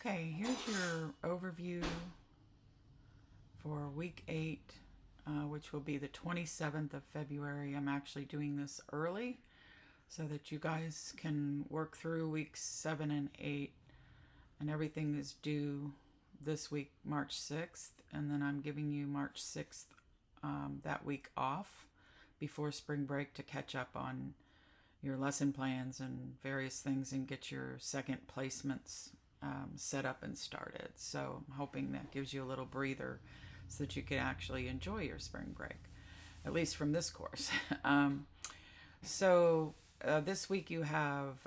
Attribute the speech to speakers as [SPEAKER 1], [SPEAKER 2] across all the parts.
[SPEAKER 1] Okay, here's your overview for week 8, which will be the 27th of February. I'm actually doing this early so that you guys can work through weeks 7 and 8, and everything is due this week, March 6th, and then I'm giving you March 6th that week off before spring break to catch up on your lesson plans and various things and get your second placements set up and started. So I'm hoping that gives you a little breather so that you can actually enjoy your spring break, at least from this course. This week you have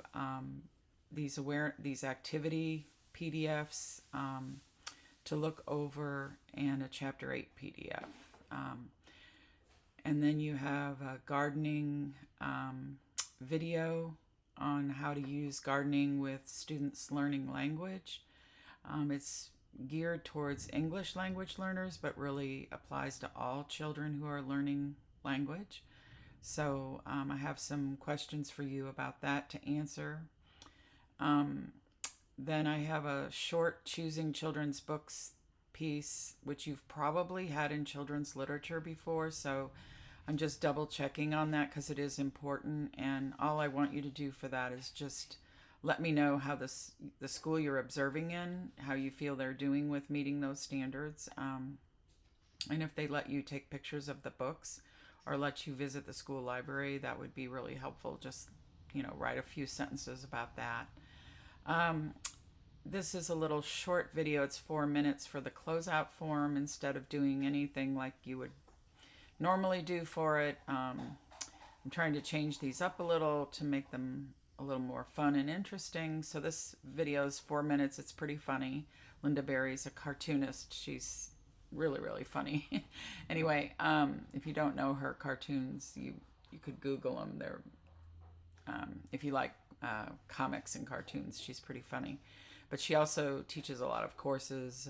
[SPEAKER 1] these activity PDFs to look over and a Chapter 8 PDF. And then you have a gardening video on how to use gardening with students learning language. It's geared towards English language learners, but really applies to all children who are learning language. So I have some questions for you about that to answer. Then I have a short choosing children's books piece, which you've probably had in children's literature before. So I'm just double checking on that because it is important. And all I want you to do for that is just let me know how the school you're observing in, how you feel they're doing with meeting those standards. And if they let you take pictures of the books or let you visit the school library, that would be really helpful. Just, write a few sentences about that. This is a little short video. It's 4 minutes for the closeout form instead of doing anything like you would normally do for it. I'm trying to change these up a little to make them a little more fun and interesting. So this video is 4 minutes. It's pretty funny. Linda Berry's a cartoonist. She's really, really funny. Anyway, if you don't know her cartoons, you could Google them. They're if you like comics and cartoons, she's pretty funny. But she also teaches a lot of courses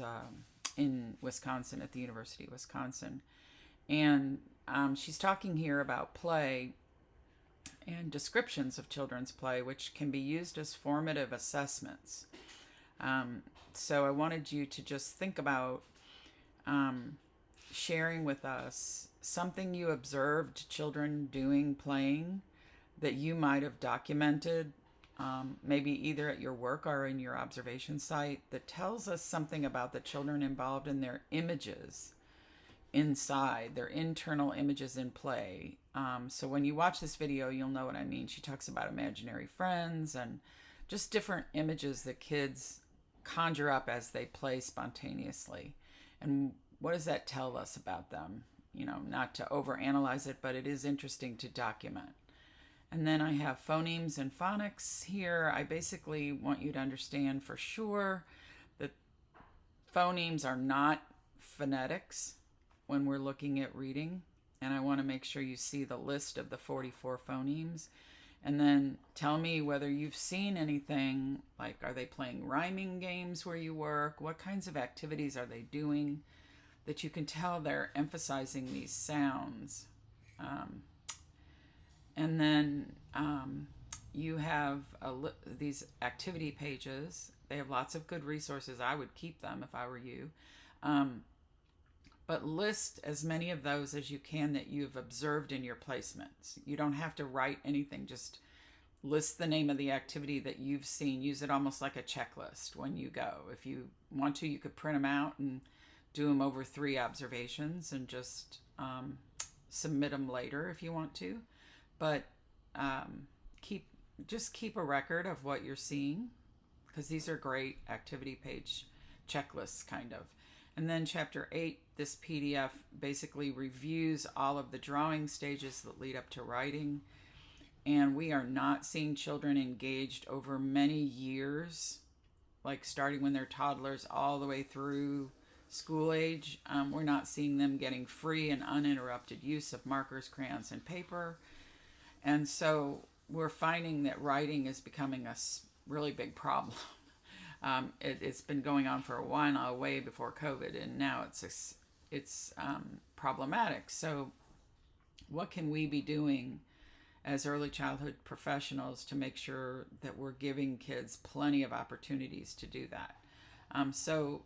[SPEAKER 1] in Wisconsin at the University of Wisconsin. And she's talking here about play and descriptions of children's play, which can be used as formative assessments. So I wanted you to just think about sharing with us something you observed children doing, playing, that you might have documented, maybe either at your work or in your observation site, that tells us something about the children involved in their images inside, their internal images in play. So when you watch this video, you'll know what I mean. She talks about imaginary friends and just different images that kids conjure up as they play spontaneously. And what does that tell us about them? Not to overanalyze it, but it is interesting to document. And then I have phonemes and phonics here. I basically want you to understand for sure that phonemes are not phonetics when we're looking at reading. And I want to make sure you see the list of the 44 phonemes. And then tell me whether you've seen anything, like are they playing rhyming games where you work? What kinds of activities are they doing that you can tell they're emphasizing these sounds? And then you have these activity pages. They have lots of good resources. I would keep them if I were you. But list as many of those as you can that you've observed in your placements. You don't have to write anything. Just list the name of the activity that you've seen. Use it almost like a checklist when you go. If you want to, you could print them out and do them over 3 observations and just submit them later if you want to. But keep a record of what you're seeing, because these are great activity page checklists, kind of. And then Chapter 8, this PDF basically reviews all of the drawing stages that lead up to writing. And we are not seeing children engaged over many years, like starting when they're toddlers all the way through school age. We're not seeing them getting free and uninterrupted use of markers, crayons, and paper. And so we're finding that writing is becoming a really big problem. It's been going on for a while, way before COVID, and now it's problematic. So what can we be doing as early childhood professionals to make sure that we're giving kids plenty of opportunities to do that? So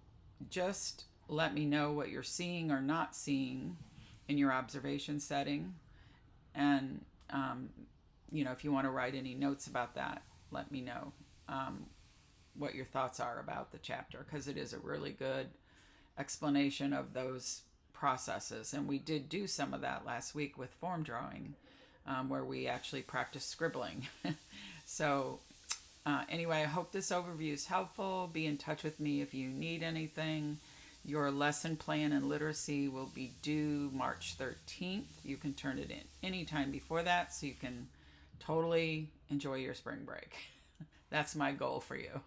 [SPEAKER 1] just let me know what you're seeing or not seeing in your observation setting. And, if you want to write any notes about that, let me know what your thoughts are about the chapter, because it is a really good explanation of those processes. And we did do some of that last week with form drawing, where we actually practiced scribbling. So anyway, I hope this overview is helpful. Be in touch with me if you need anything. Your lesson plan and literacy will be due March 13th. You can turn it in anytime before that so you can totally enjoy your spring break. That's my goal for you.